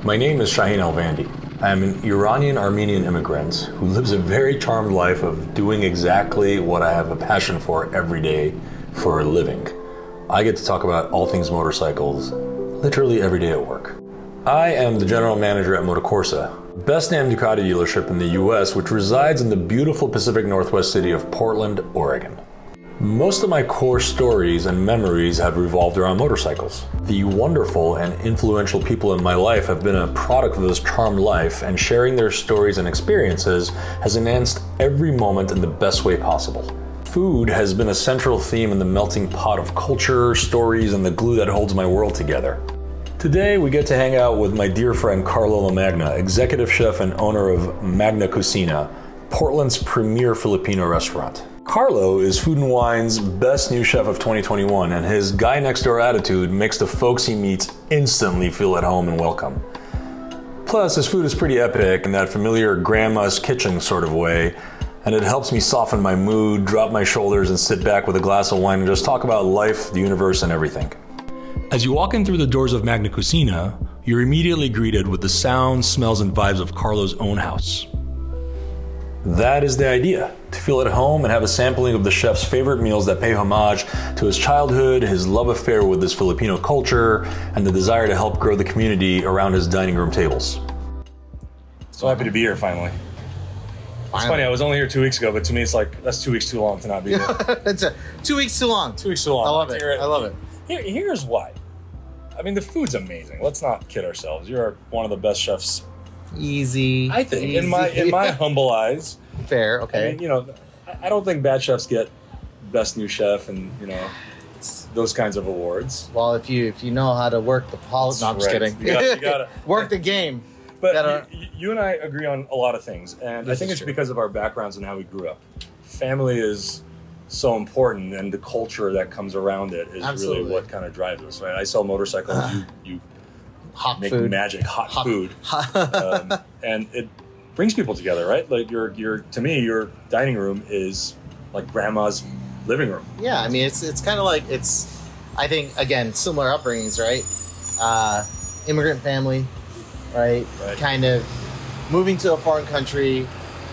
My name is Shaheen Alvandi. I am an Iranian-Armenian immigrant who lives a very charmed life of doing exactly what I have a passion for every day for a living. I get to talk about all things motorcycles literally every day at work. I am the general manager at Motocorsa, best named Ducati dealership in the US, which resides in the beautiful Pacific Northwest city of Portland, Oregon. Most of my core stories and memories have revolved around motorcycles. The wonderful and influential people in my life have been a product of this charmed life, and sharing their stories and experiences has enhanced every moment in the best way possible. Food has been a central theme in the melting pot of culture, stories, and the glue that holds my world together. Today, we get to hang out with my dear friend Carlo LaMagna, executive chef and owner of Magna Cucina, Portland's premier Filipino restaurant. Carlo is Food & Wine's best new chef of 2021, and his guy next door attitude makes the folks he meets instantly feel at home and welcome. Plus, his food is pretty epic in that familiar grandma's kitchen sort of way, and it helps me soften my mood, drop my shoulders, and sit back with a glass of wine and just talk about life, the universe, and everything. As you walk in through the doors of Magna Cucina, you're immediately greeted with the sounds, smells, and vibes of Carlo's own house. That is the idea, to feel at home and have a sampling of the chef's favorite meals that pay homage to his childhood, his love affair with this Filipino culture, and the desire to help grow the community around his dining room tables. So happy to be here finally. It's funny, I was only here 2 weeks ago, but to me it's like, that's 2 weeks too long to not be here. It's 2 weeks too long. 2 weeks too long. I love it. I love it. Here's why. I mean, the food's amazing. Let's not kid ourselves. You're one of the best chefs. Easy. I think, easy. in my humble eyes. Fair, okay. I mean, I don't think bad chefs get best new chef and, those kinds of awards. Well, if you know how to work the politics. No, I'm just kidding. You gotta work the game. But you and I agree on a lot of things, and I think it's true. because of our backgrounds and how we grew up. Family is so important, and the culture that comes around it is Absolutely. really what kind of drives us, right? I sell motorcycles, you Hot make food. magic, hot food, and it brings people together, right? Like to me, your dining room is like grandma's living room. Yeah, I mean, it's kind of like I think, again, similar upbringings, right? Immigrant family, right? Kind of moving to a foreign country,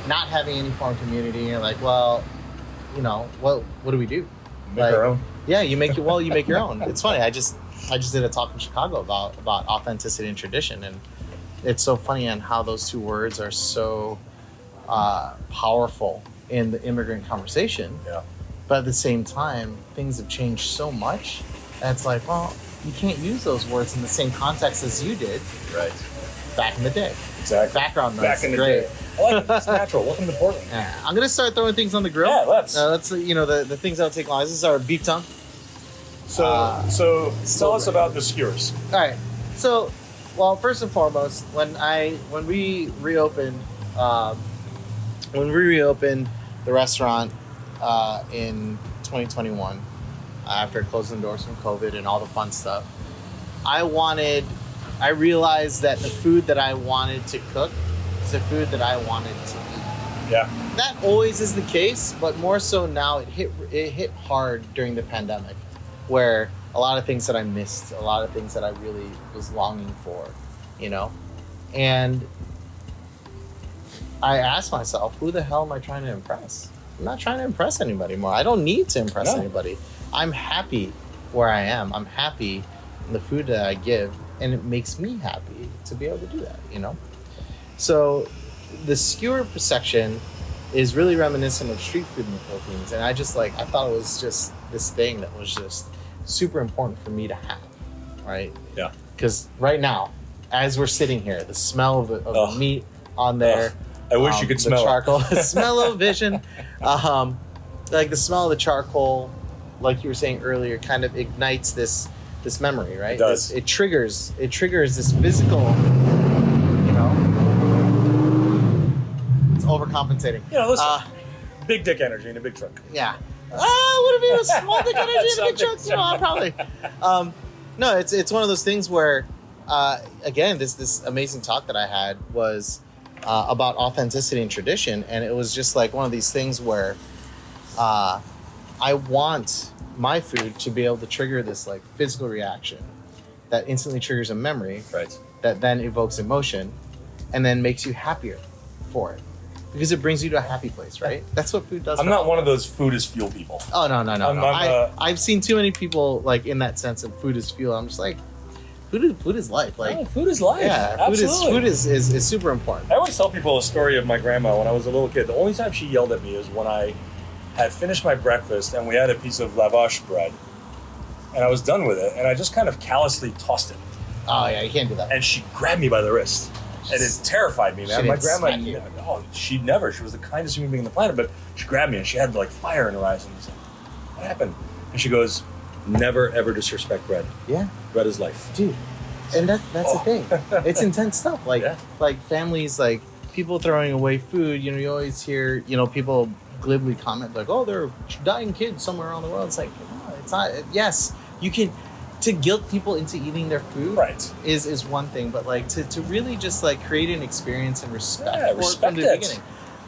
not having any foreign community. You're like, well, what do we do? Make our own. Yeah, you make your own. It's funny. I just did a talk in Chicago about authenticity and tradition, and it's so funny on how those two words are so powerful in the immigrant conversation. Yeah. But at the same time, things have changed so much that it's like, well, you can't use those words in the same context as you did Right. back in the day. Exactly. Background noise. Back in the Great. day. I like it. It's natural. Welcome to Portland. Yeah. I'm gonna start throwing things on the grill. Yeah, let's. The things that'll take long. This is our beef tongue. So tell us about the skewers. All right. So, well, first and foremost, when we reopened the restaurant in 2021, after closing the doors from COVID and all the fun stuff, I realized that the food that I wanted to cook is the food that I wanted to eat. Yeah. That always is the case, but more so now. It hit hard during the pandemic, where a lot of things that I missed, a lot of things that I really was longing for, and I asked myself, who the hell am I trying to impress? I'm not trying to impress anybody more. I don't need to impress anybody. I'm happy where I am. I'm happy in the food that I give, and it makes me happy to be able to do that, So the skewer section is really reminiscent of street food in the Philippines, and I thought it was just this thing that was just super important for me to have, right? Yeah. Because right now, as we're sitting here, the smell of the meat on there. I wish you could smell the charcoal. Smell-o-vision. Like the smell of the charcoal, like you were saying earlier, kind of ignites this memory, right? It does. It triggers this physical, it's overcompensating. Listen, big dick energy in a big truck. Yeah. Would it be a small dick energy in a big truck? I'll probably. No, it's one of those things where, again, this amazing talk that I had was about authenticity and tradition, and it was just like one of these things where I want my food to be able to trigger this like physical reaction that instantly triggers a memory Right. that then evokes emotion and then makes you happier for it. Because it brings you to a happy place, right? That's what food does. I'm not one of those food is fuel people. Oh, no. I'm, I've seen too many people, like, in that sense of food is fuel. I'm just like, food is life. Like, Oh, food is life. yeah, Absolutely. food is super important. I always tell people a story of my grandma when I was a little kid. The only time she yelled at me is when I had finished my breakfast and we had a piece of lavash bread and I was done with it and I just kind of callously tossed it. Oh, yeah, you can't do that. And she grabbed me by the wrist. And it terrified me, man. She My didn't grandma, smack you. she'd never. She was the kindest human being on the planet, but she grabbed me and she had like fire in her eyes and I was like, what happened? And she goes, never ever disrespect bread. Yeah, Bread is life. dude. And that's the thing. It's intense stuff. Like, Yeah. like families, like people throwing away food. You know, you always hear, you know, people glibly comment like, "Oh, there are dying kids somewhere around the world." It's like, no, it's not. Yes, you can. To guilt people into eating their food Right. is one thing, but like to really just like create an experience and respect Yeah, for it respect from the it. beginning.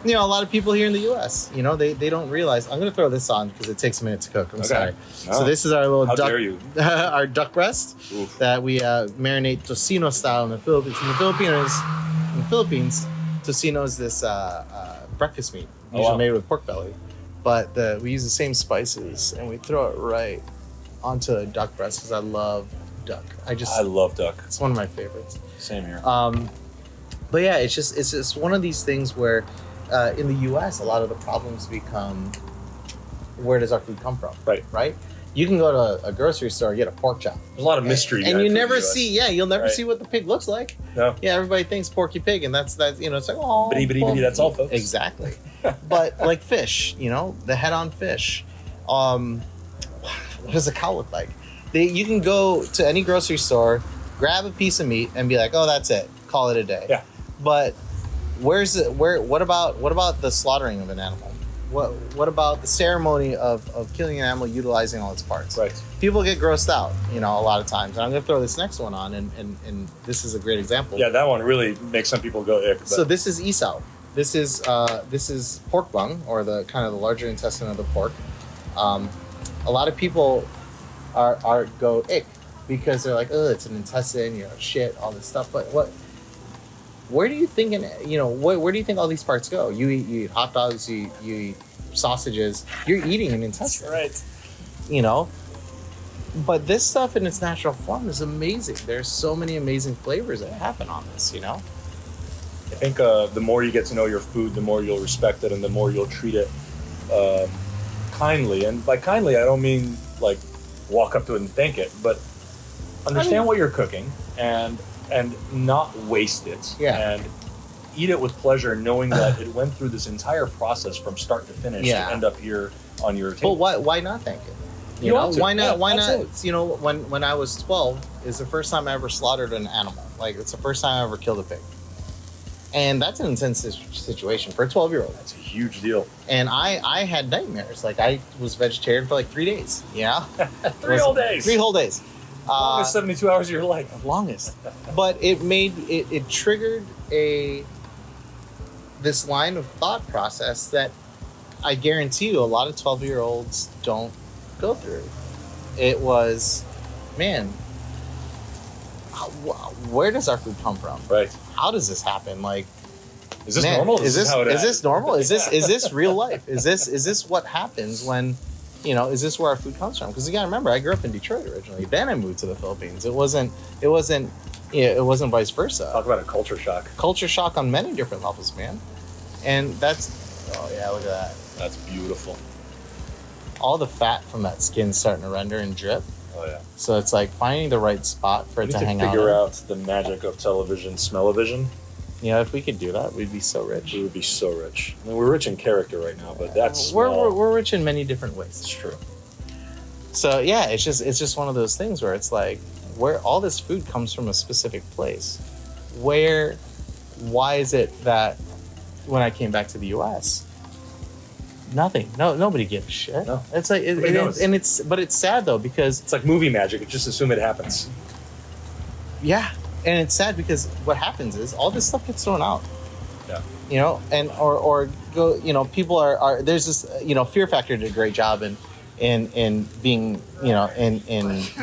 You know, a lot of people here in the U.S., you know, they don't realize. I'm going to throw this on because it takes a minute to cook. I'm sorry. No. So this is our little How duck, dare you? our duck breast Oof. that we marinate tocino style in the Philippines. In the Philippines, tocino is this breakfast meat, Oh, usually wow. made with pork belly, but we use the same spices and we throw it right onto the duck breast because I love duck. I love duck. It's one of my favorites. Same here. But yeah, it's just one of these things where in the U.S. a lot of the problems become, where does our food come from? Right. You can go to a grocery store and get a pork chop, There's a lot of mystery. and behind you food in never the US. see. Yeah, you'll never Right. see what the pig looks like. No. Yeah, everybody thinks Porky Pig, and that's you know, it's like, oh, Bitty, bitty, bitty, that's all, folks. Exactly. But like fish, you know, the head-on fish. What does a cow look like? You can go to any grocery store, grab a piece of meat, and be like, oh, that's it. Call it a day. Yeah. But what about the slaughtering of an animal? What about the ceremony of killing an animal utilizing all its parts? Right. People get grossed out, you know, a lot of times. And I'm going to throw this next one on, and this is a great example. Yeah, that one really makes some people go ick. But So this is isaw. This is pork bung, or the kind of the larger intestine of the pork. A lot of people are go ick because they're like, oh, it's an intestine, you know, shit, all this stuff. But where do you think, where do you think all these parts go? You eat hot dogs, you eat sausages. You're eating an intestine, right. you know. But this stuff in its natural form is amazing. There's so many amazing flavors that happen on this, you know. I think the more you get to know your food, the more you'll respect it, and the more you'll treat it kindly. And by kindly, I don't mean like walk up to it and thank it, but understand what you're cooking and not waste it. Yeah. And eat it with pleasure, knowing that it went through this entire process from start to finish Yeah. to end up here on your But table. why not thank it? You You know, want to. why not? Yeah, why absolutely. not? You know, when I was 12, is the first time I ever slaughtered an animal. Like, it's the first time I ever killed a pig, and that's an intense situation for a 12-year-old. That's a huge deal. And I had nightmares. Like, I was vegetarian for like 3 days. Yeah, 3 whole days. 3 whole days. Longest 72 hours of your life. Longest. But it triggered this line of thought process that I guarantee you a lot of 12-year-olds don't go through. It was, man, where does our food come from? Right. How does this happen? Like, Is this man, normal? Is this how it is this normal? Is Yeah. this real life? Is this what happens when, you know, is this where our food comes from? Because you got to remember, I grew up in Detroit originally. Then I moved to the Philippines. It wasn't vice versa. Talk about a culture shock. Culture shock on many different levels, man. And that's, oh yeah, look at that. That's beautiful. All the fat from that skin starting to render and drip. Oh yeah. So it's like finding the right spot for We it need to to hang figure out. out the magic of television, smell-o-vision. You know, if we could do that, we'd be so rich. We would be so rich. I mean, we're rich in character right now, but that's we're rich in many different ways. It's true. So yeah, it's just one of those things where it's like, where all this food comes from a specific place. Why is it that when I came back to the U.S., nothing, nobody gave a shit. No. It's like, Nobody knows. but it's sad though, because It's like movie magic. Just assume it happens. yeah, and it's sad because what happens is all this stuff gets thrown out. Yeah. You know, and or go, you know, people are there's this, you know, Fear Factor did a great job in in being, in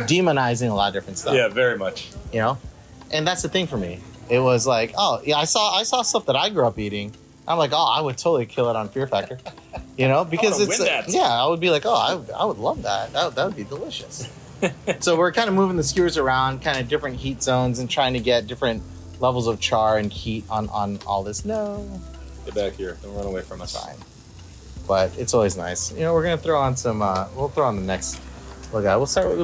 demonizing a lot of different stuff. Yeah, very much. And that's the thing for me. It was like, oh yeah, I saw stuff that I grew up eating. I'm like, oh, I would totally kill it on Fear Factor, because it's win that. yeah, I would be like, oh, I would love that. That would be delicious. So we're kind of moving the skewers around, kind of different heat zones, and trying to get different levels of char and heat on all this. No, Get back here. Don't run away from us. fine. But it's always nice. We're gonna throw on some. We'll throw on the next. We'll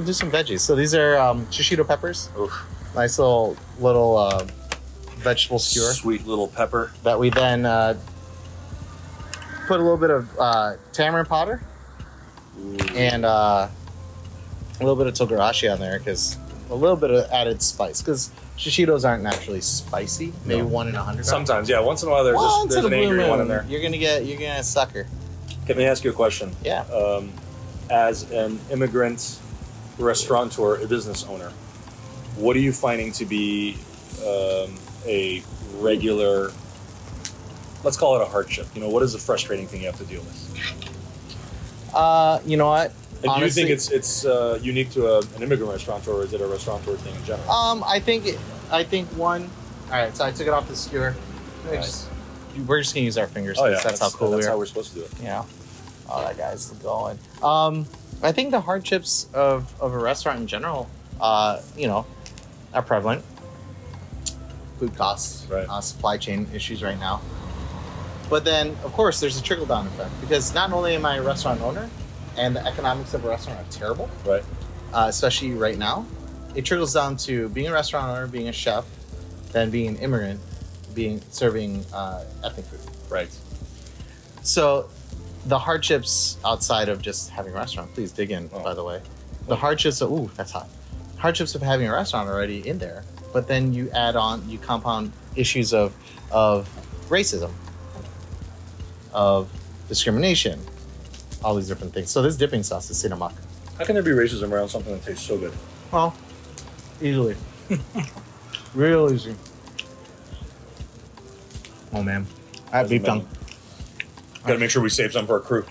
do some veggies. So these are shishito peppers. Oof. Nice little vegetable skewer Sweet little pepper. that we then put a little bit of tamarind powder and a little bit of togarashi on there, because a little bit of added spice, because shishitos aren't naturally spicy. Maybe No. 1 in 100. Sometimes, yeah. Once in a while, there's an angry one in there. You're gonna get a sucker. Let me ask you a question. Yeah. As an immigrant restaurateur, a business owner, what are you finding to be a regular, let's call it a hardship? What is the frustrating thing you have to deal with? You know what? And Honestly, do you think it's unique to an immigrant restaurateur, or is it a restaurateur thing in general? I think one. All right, so I took it off the skewer. Nice. We're just gonna use our fingers. Oh yeah, that's how cool we that's are. how we're supposed to do it. Yeah. Oh, that guy's going. I think the hardships of a restaurant in general, are prevalent. Food costs, Right. Supply chain issues right now. But then, of course, there's a trickle down effect, because not only am I a restaurant owner, and the economics of a restaurant are terrible, Right. especially right now, it trickles down to being a restaurant owner, being a chef, then being an immigrant, serving ethnic food. Right. So, the hardships outside of just having a restaurant, please dig in, Oh. by the way. The hardships of, that's hot. Hardships of having a restaurant already in there, but then you compound issues of racism, of discrimination, all these different things. So this dipping sauce is Sinamak. How can there be racism around something that tastes so good? Well, easily. Real easy. Oh man. I have beef tongue. Got to make sure we save some for our crew.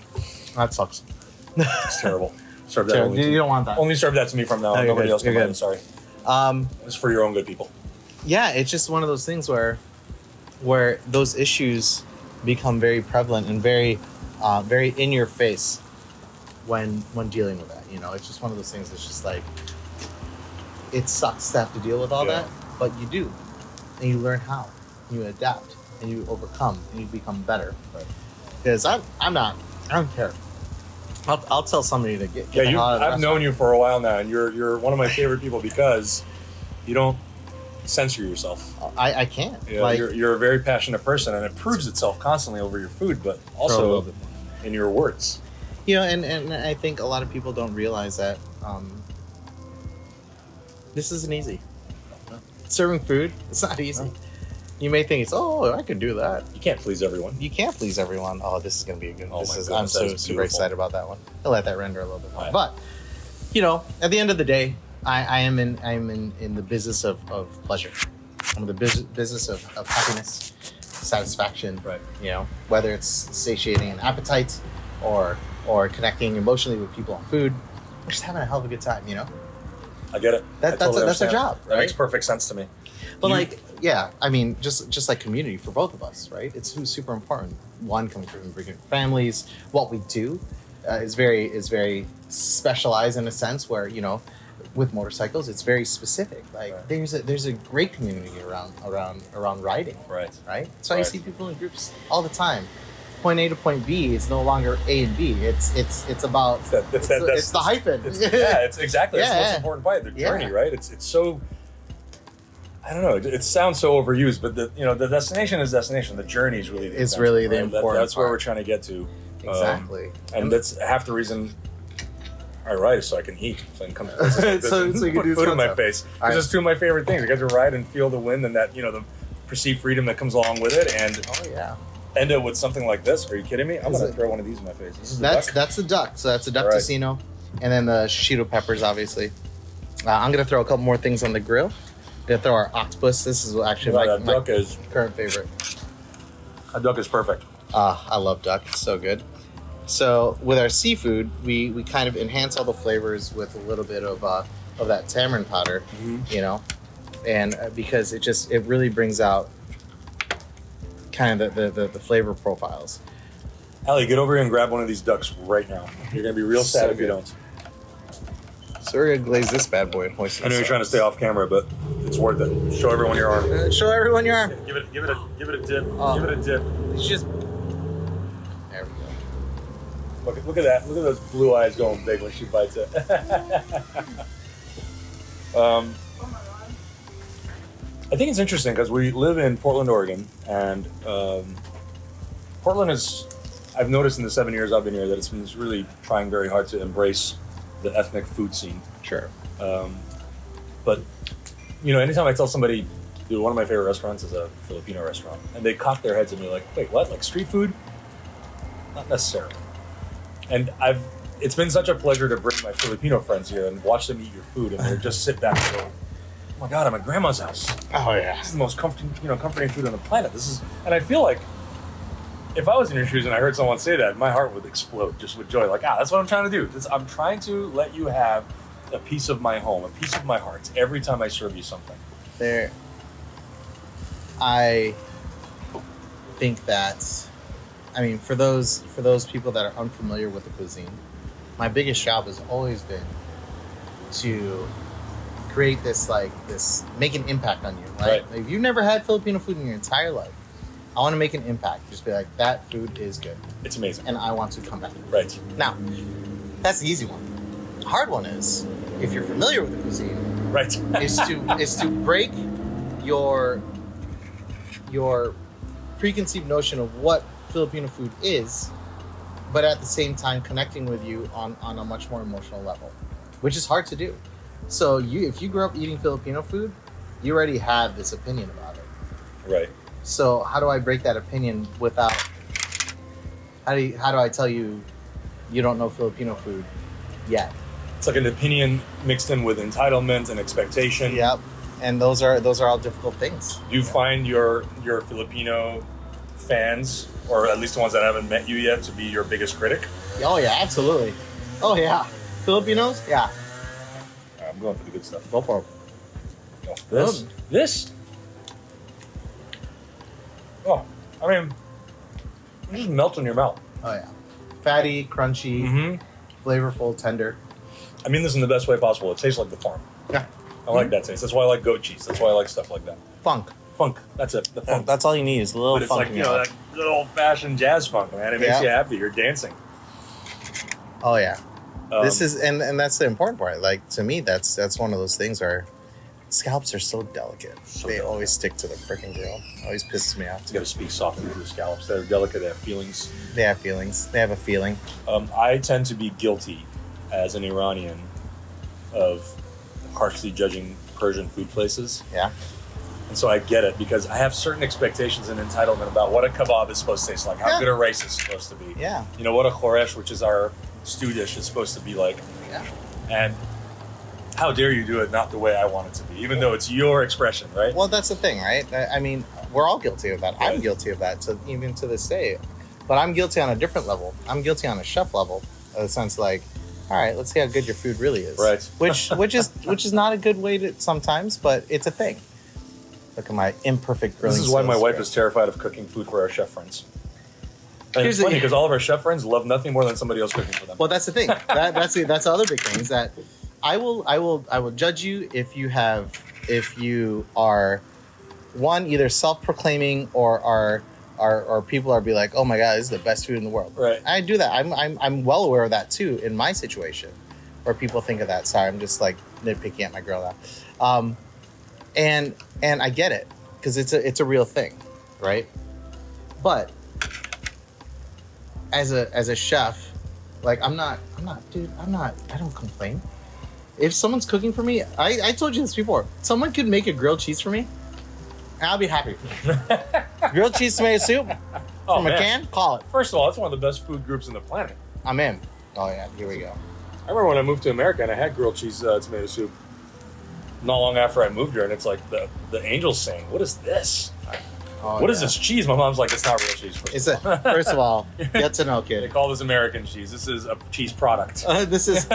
That sucks. It's terrible. Serve that only to You me. don't want that. Only serve that to me from now on. No, you're Nobody good. else can You're buy good. it. Sorry. It's for your own good people. Yeah, it's just one of those things where those issues become very prevalent and very in your face when dealing with that. It's just one of those things that's just like, it sucks to have to deal with all Yeah. that, but you do. And you learn how. You adapt and you overcome and you become better. Right. Because I don't care. I'll tell somebody to get the hell out of the I've known you for a while now, and you're one of my favorite people because you don't censor yourself. I can't. You're a very passionate person, and it proves itself constantly over your food, but throw a also little bit. in your words. And I think a lot of people don't realize that this isn't easy. Serving food, it's not easy. No. You may think I could do that. You can't please everyone. You can't please everyone. Oh, this is going to be a good. Oh I'm my goodness, so that is super beautiful. excited about that one. I'll let that render a little bit more. Right. But at the end of the day, I'm in the business of pleasure. I'm in the business of happiness, satisfaction. Right. Whether it's satiating an appetite or connecting emotionally with people on food, or just having a hell of a good time. I get it. That's I totally our understand. job, That makes right? perfect sense to me. But You- just like community for both of us, right? It's super important. One, coming from immigrant families, what we do is very specialized in a sense where with motorcycles, it's very specific. Like Right. there's a great community around riding, Right. right? So I Right. see people in groups all the time. Point A to point B is no longer A and B. It's about it's the hyphen. It's exactly that's the most Yeah. important part. The Yeah. journey, right? It's so. I don't know. It sounds so overused, but the destination is destination. The journey is really the It's intention, really the right? important That's where part. we're trying to get to. Exactly. And that's half the reason I ride is so I can eat, so I can come to places like this So and you can put do food in my stuff. face. All right. Because it's two of my favorite things. I get to ride and feel the wind and that the perceived freedom that comes along with it, and Oh yeah. end it with something like this. Are you kidding me? I'm Is gonna it- throw one of these in my face. This is the That's duck. the duck. So that's a duck All right. tocino, and then the shishito peppers, obviously. I'm gonna throw a couple more things on the grill. Gonna throw our octopus. This is actually Wow, that my duck is current favorite. perfect. I love duck. It's so good. So with our seafood, we kind of enhance all the flavors with a little bit of that tamarind powder, you know, and because it really brings out kind of the flavor profiles. Allie, get over here and grab one of these ducks right now. You're gonna be real sad So if you good. don't. So we're gonna glaze this bad boy and hoist it. I know you're trying to stay off camera, but it's worth it. Show everyone your arm. Show everyone your arm. Give it a dip. Give it a dip. It's just there we go. Look at that. Look at those blue eyes going big when she bites it. I think it's interesting because we live in Portland, Oregon, and Portland is. I've noticed in the 7 years I've been here that it's been really trying very hard to embrace the ethnic food scene. Sure. But you know, anytime I tell somebody, dude, one of my favorite restaurants is a Filipino restaurant, and they cock their heads at me like, wait, what? Like street food? Not necessarily. And it's been such a pleasure to bring my Filipino friends here and watch them eat your food, and they just sit back and go, oh my God, I'm at grandma's house. Oh yeah. This is the most comforting food on the planet. And I feel like if I was in your shoes and I heard someone say that, my heart would explode just with joy. Like, that's what I'm trying to do. I'm trying to let you have a piece of my home, a piece of my heart every time I serve you something. I think that, I mean, for those people that are unfamiliar with the cuisine, my biggest job has always been to create this make an impact on you, right? Like, if you've never had Filipino food in your entire life, I want to make an impact. Just be like, that food is good. It's amazing. And I want to come back. Right. Now, that's the easy one. The hard one is, if you're familiar with the cuisine, Right. is to break your preconceived notion of what Filipino food is, but at the same time connecting with you on a much more emotional level, which is hard to do. So if you grew up eating Filipino food, you already have this opinion about it. Right. So how do I break that opinion without? How do I tell you you don't know Filipino food yet? It's like an opinion mixed in with entitlement and expectation. Yep. And those are all difficult things. Do you find your Filipino fans, or at least the ones that haven't met you yet, to be your biggest critic? Oh yeah, absolutely. Oh yeah, Filipinos. Yeah, I'm going for the good stuff. go for it. Oh, this. Oh, I mean, it just melts in your mouth. Oh yeah, fatty, crunchy, Mm-hmm. flavorful, tender. I mean this in the best way possible. It tastes like the farm. Yeah, I like that taste. That's why I like goat cheese. That's why I like stuff like that. funk. Funk. That's it. The funk. That's all you need is a little But it's funk like, in you your know, life. that good old-fashioned jazz funk, man. It makes Yeah. you happy. You're dancing. Oh yeah, this Um, is and that's the important part. Like, to me, that's one of those things where scallops are so delicate. They delicate. always stick to the freaking grill. Always pisses me off. You got to speak softly to the scallops. They're delicate. They have feelings. They have feelings. They have a feeling. I tend to be guilty as an Iranian of harshly judging Persian food places. Yeah. And so I get it because I have certain expectations and entitlement about what a kebab is supposed to taste like, how Yeah. good a rice is supposed to be. Yeah. You know, what a khoresh, which is our stew dish, is supposed to be like. Yeah. And how dare you do it not the way I want it to be, even though it's your expression, right? Well, that's the thing, right? I mean, we're all guilty of that. I'm Right. guilty of that, even to this day. But I'm guilty on a different level. I'm guilty on a chef level, in the sense like, all right, let's see how good your food really is. Right. Which is not a good way to sometimes, but it's a thing. Look at my imperfect grilling. This is why my skills wife here. is terrified of cooking food for our chef friends. And Here's it's funny the- because all of our chef friends love nothing more than somebody else cooking for them. Well, that's the thing. That's the other big thing is that I will judge you if you are one, either self-proclaiming or people are be like, oh my god, this is the best food in the world. Right. I do that. I'm well aware of that too in my situation, where people think of that. Sorry, I'm just like nitpicking at my girl now, and I get it because it's a real thing, right? But as a chef, like I don't complain. If someone's cooking for me, I told you this before. Someone could make a grilled cheese for me, and I'll be happy. Grilled cheese tomato soup Oh, from a man. can, call it. First of all, it's one of the best food groups on the planet. I'm in. Oh yeah, here we go. I remember when I moved to America and I had grilled cheese tomato soup not long after I moved here, and it's like the angels saying, "What is this?" Oh, What is yeah. this cheese? My mom's like, it's not real cheese. It's a, first of all, get to know, They kid. call this American cheese. This is a cheese product. This is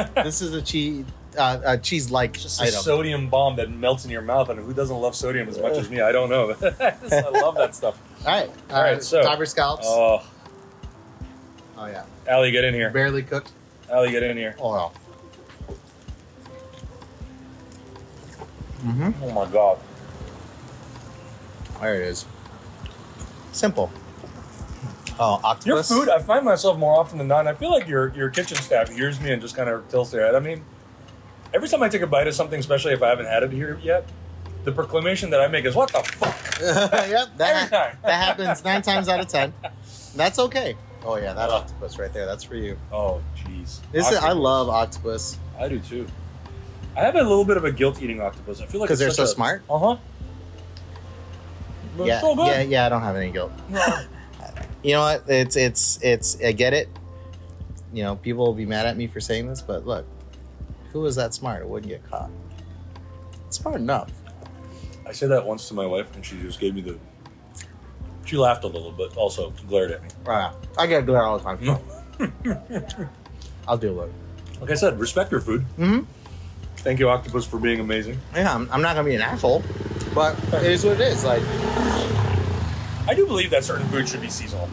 a cheese-like Just a item. sodium bomb that melts in your mouth, and who doesn't love sodium as much as me? I don't know. I love that stuff. All right, so- Tiber scallops. Oh, Yeah, Allie, get in here. barely cooked. Allie, get in here. Oh. Mm-hmm. Oh my god. There it is. Simple. Oh, Your octopus. food, I find myself more often than not, and I feel like your kitchen staff hears me and just kind of tilts their head. I mean, every time I take a bite of something, especially if I haven't had it here yet, the proclamation that I make is, what the fuck? Yep, Every that time. happens 9 times out of 10. That's okay. Oh yeah, that octopus right there. That's for you. Oh, jeez. I Octopus. love octopus I do too. I have a little bit of a guilt eating octopus. I feel like because they're it's so such a- smart. Uh-huh. But it's so good. Yeah. I don't have any guilt. You know what? It's. I get it. You know, people will be mad at me for saying this, but look, who was that smart? It wouldn't get caught. It's smart enough. I said that once to my wife, and she just gave me the... She laughed a little, but also glared at me. Right. I get glare all the time. I'll deal with it. Like I said, respect your food. Mm-hmm. Thank you, octopus, for being amazing. Yeah, I'm not gonna be an asshole, but it is what it is. Like, I do believe that certain food should be seasonal.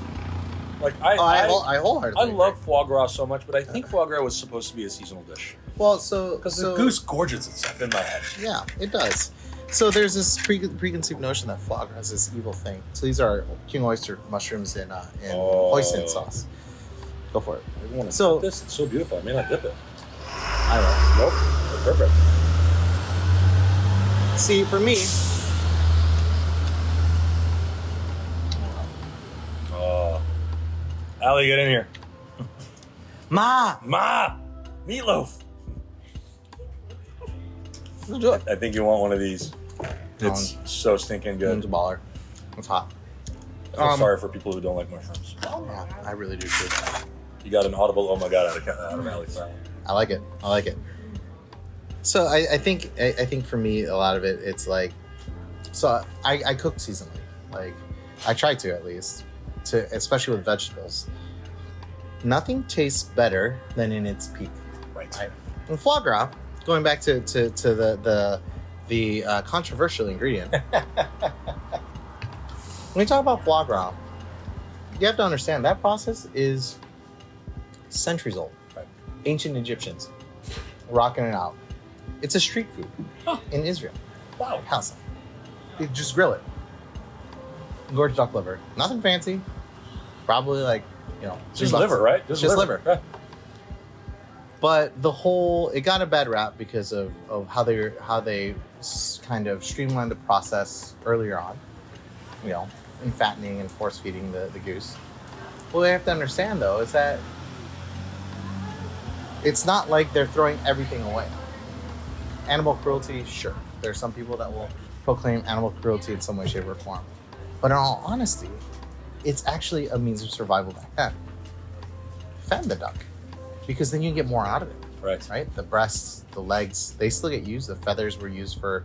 Like, I wholeheartedly love foie gras so much, but I think foie gras was supposed to be a seasonal dish. Well, so Because the goose gorges itself in my head. Yeah, it does. So there's this preconceived notion that foie gras is this evil thing. So these are king oyster mushrooms in hoisin sauce. Go for it. I want to So- dip this. It's so beautiful. I may not dip it. I will. Nope. Perfect. See, for me, Oh. Allie, get in here. Ma, Ma! Meatloaf! let's do it. I think you want one of these. It's so stinking good. It's a baller. It's hot. I feel sorry for people who don't like mushrooms. Yeah, I really do too. You got an audible oh my god out of Allie's mouth. I like it. I like it. So I think for me a lot of it it's like, so I cook seasonally. Like I try to at least, especially with vegetables. Nothing tastes better than in its peak. Right. And foie gras, going back to the controversial ingredient. When you talk about foie gras, you have to understand that process is centuries old. Right. Ancient Egyptians rocking it out. It's a street food in Israel. Wow. House. You just grill it. Gorgeous duck liver. Nothing fancy. Probably like, Just $3. liver, right? Just liver. Yeah. But it got a bad rap because of how they kind of streamlined the process earlier on, in fattening and force feeding the goose. What we have to understand though is that it's not like they're throwing everything away. Animal cruelty, sure. There's some people that will proclaim animal cruelty in some way, shape, or form. But in all honesty, it's actually a means of survival back then. Fatten the duck, because then you can get more out of it. Right? The breasts, the legs, they still get used. The feathers were used for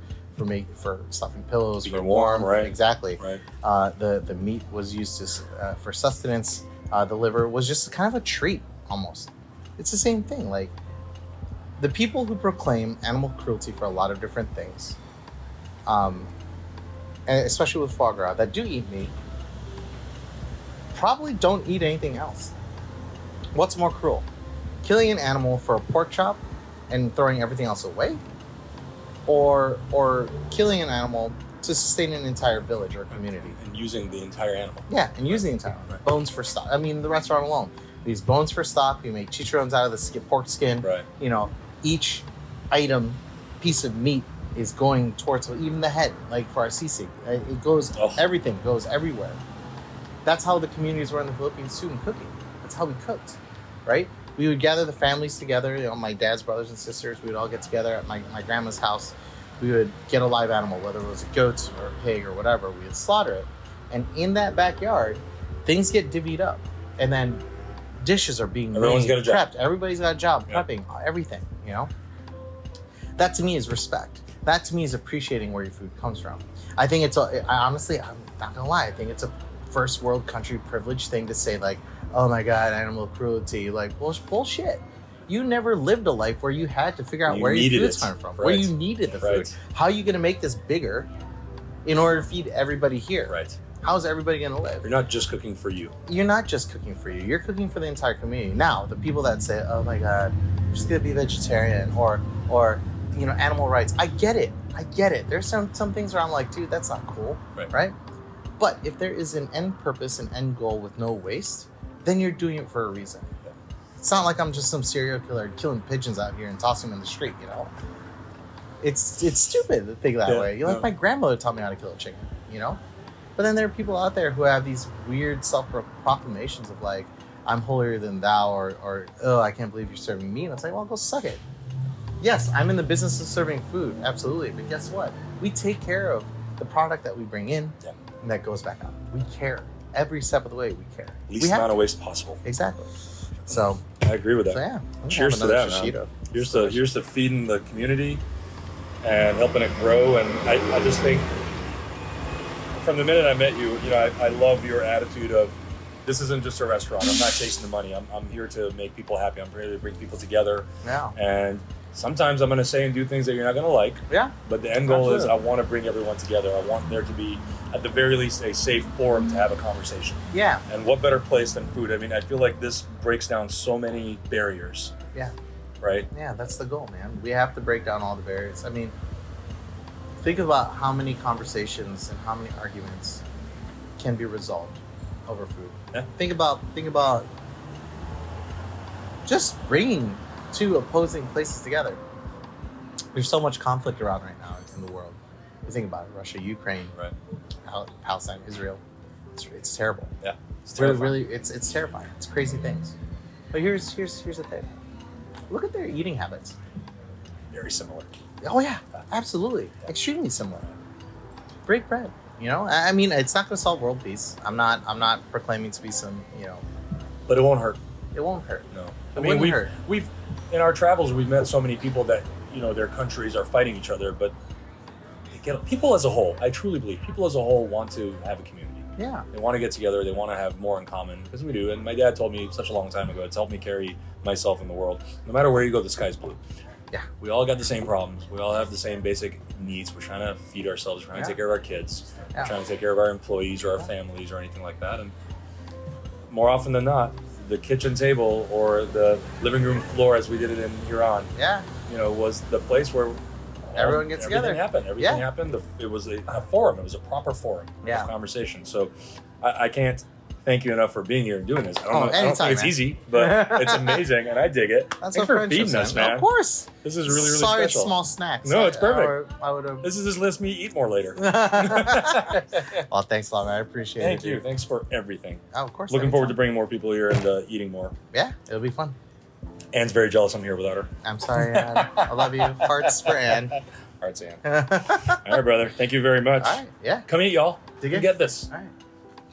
stuffing pillows, Keep for it warm, right? Exactly. Right. The meat was used for sustenance. The liver was just kind of a treat, almost. It's the same thing. Like the people who proclaim animal cruelty for a lot of different things, and especially with foie gras, that do eat meat, probably don't eat anything else. What's more cruel? Killing an animal for a pork chop and throwing everything else away? Or killing an animal to sustain an entire village or community? And using the entire animal. Yeah, and using the entire Right. bones for stock. I mean, the restaurant alone. These bones for stock, you make chicharrones out of the pork skin. Right. Each item, piece of meat is going towards, even the head, like for our sisig. It goes, everything goes everywhere. That's how the communities were in the Philippines too in cooking. That's how we cooked, right? We would gather the families together, my dad's brothers and sisters, we would all get together at my grandma's house. We would get a live animal, whether it was a goat or a pig or whatever, we would slaughter it. And in that backyard, things get divvied up. And then dishes are being Everyone's got a job. prepped. Everybody's got a job Yeah. prepping everything, That to me is respect. That to me is appreciating where your food comes from. I think honestly, I'm not gonna lie, I think it's a first world country privilege thing to say like, oh my God, animal cruelty, like bullshit. You never lived a life where you had to figure out where your food's coming from, where you needed the food. How are you gonna make this bigger in order to feed everybody here? Right. How's everybody gonna live? You're not just cooking for you. You're not just cooking for you. You're cooking for the entire community. Now, the people that say, oh my God, I'm just gonna be vegetarian or animal rights. I get it. There's some things where I'm like, dude, that's not cool, right? But if there is an end purpose, an end goal with no waste, then you're doing it for a reason. Yeah. It's not like I'm just some serial killer killing pigeons out here and tossing them in the street, It's stupid to think that way. My grandmother taught me how to kill a chicken, But then there are people out there who have these weird self-proclamations of like, I'm holier than thou, or oh, I can't believe you're serving meat. And it's like, well, go suck it. Yes, I'm in the business of serving food, absolutely. But guess what? We take care of the product that we bring in, and that goes back out. We care. Every step of the way, we care. Least amount of waste possible. Exactly. So I agree with that. So yeah. Cheers to that, man. Here's to feeding the community and helping it grow. And I just think from the minute I met you, I love your attitude of this isn't just a restaurant. I'm not chasing the money. I'm here to make people happy. I'm here to bring people together. Yeah. And sometimes I'm going to say and do things that you're not going to like. Yeah. But the end goal is I want to bring everyone together. I want there to be, at the very least, a safe forum to have a conversation. Yeah. And what better place than food? I mean, I feel like this breaks down so many barriers. Yeah. Right? Yeah, that's the goal, man. We have to break down all the barriers. I mean, think about how many conversations and how many arguments can be resolved over food. Yeah. Think about just bringing two opposing places together. There's so much conflict around right now in the world. You think about it: Russia, Ukraine, right? Palestine, Israel. It's terrible. Yeah, it's really it's terrifying. It's crazy things. But here's the thing. Look at their eating habits. Very similar. Oh yeah, absolutely, extremely similar. Break bread. I mean, it's not going to solve world peace. I'm not proclaiming to be some, But it won't hurt. It won't hurt. No. I mean, we've in our travels we've met so many people that their countries are fighting each other, but people as a whole. I truly believe people as a whole want to have a community. Yeah. They want to get together. They want to have more in common because we do. And my dad told me such a long time ago, it's helped me carry myself in the world. No matter where you go, the sky's blue. Yeah. We all got the same problems. We all have the same basic needs. We're trying to feed ourselves. We're trying to take care of our kids. We're trying to take care of our employees or our families or anything like that. And more often than not, the kitchen table or the living room floor, as we did it in Huron, was the place where everyone gets together. Everything happened. It was a forum. It was a proper forum of conversation. So I can't thank you enough for being here and doing this. I don't think it's easy, but it's amazing, and I dig it. That's Thanks for feeding us, man. Of course. This is really, really Sorry, special. It's small snacks. No, it's perfect. I would have. This is just lets me eat more later. Well, thanks a lot, man. I appreciate it. Thank you. Thanks for everything. Oh, of course. Looking forward to bringing more people here and eating more. Yeah, it'll be fun. Anne's very jealous I'm here without her. I'm sorry, Anne. I love you. Hearts for Anne. Hearts, Anne. All right, brother. Thank you very much. All right, yeah. Come eat, y'all. Get this. All right.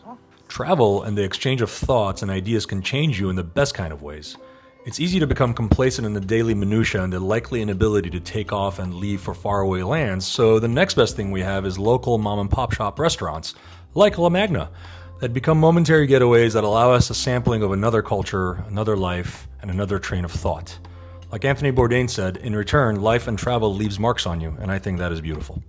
Come on. Travel and the exchange of thoughts and ideas can change you in the best kind of ways. It's easy to become complacent in the daily minutia and the likely inability to take off and leave for faraway lands, so the next best thing we have is local mom-and-pop shop restaurants, like La Magna, that become momentary getaways that allow us a sampling of another culture, another life, and another train of thought. Like Anthony Bourdain said, in return, life and travel leaves marks on you, and I think that is beautiful.